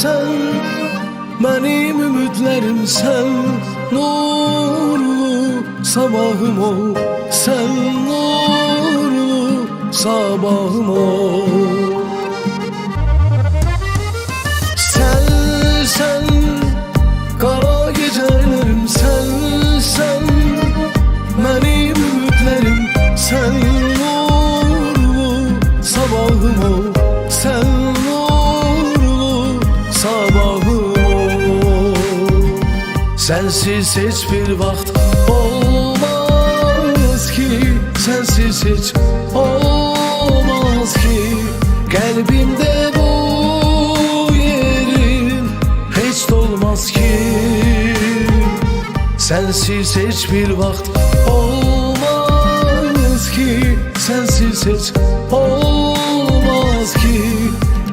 sen, benim ümitlerim sen. Nurlu sabahım ol, sen nurlu sabahım ol. Sen, kara gecelerim sen, benim ümitlerim sen. Nurlu sabahım ol, sen nurlu sabahım ol. Sensiz hiçbir vaxt olmaz ki, sensiz hiç olmaz ki. Kalbimde bu yerin hiç dolmaz ki. Sensiz hiçbir vaxt olmaz ki, sensiz hiç olmaz ki.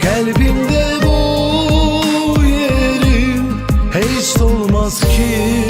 Kalbimde bu yerin hiç dolmaz ki.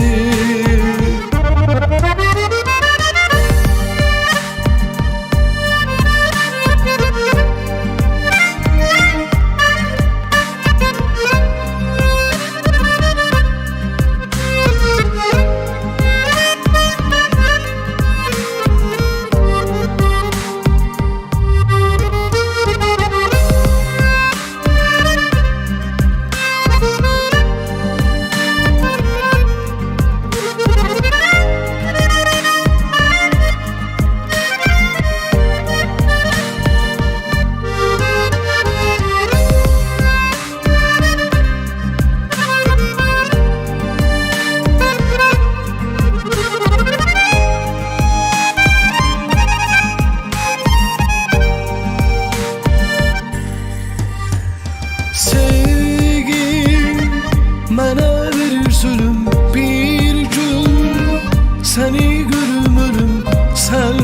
Mənə verir zulüm bir gün, səni görüm ölüm. Sən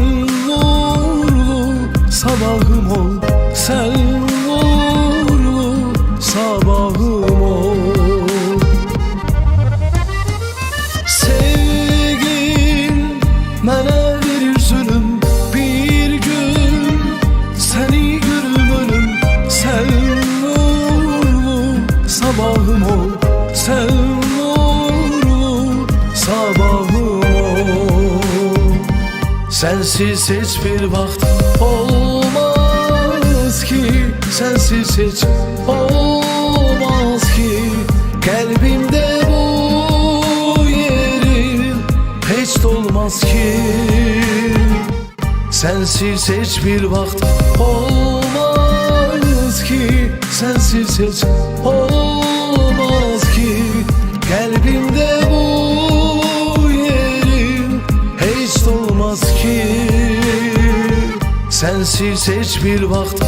nurlu sabahım ol, sən nurlu sabahım ol. Sevgin mənə verir zulüm bir gün, səni görüm ölüm. Sən nurlu sabahım ol, sen nurlu sabahım ol. Sensiz hiçbir vaxt olmaz ki, sensiz hiç olmaz ki. Kalbimde bu yerin hiç dolmaz ki. Sensiz hiçbir vaxt olmaz ki, sensiz hiç olmaz ki. Kalbimde bu yerin hiç dolmaz ki. Sensiz hiçbir vaxt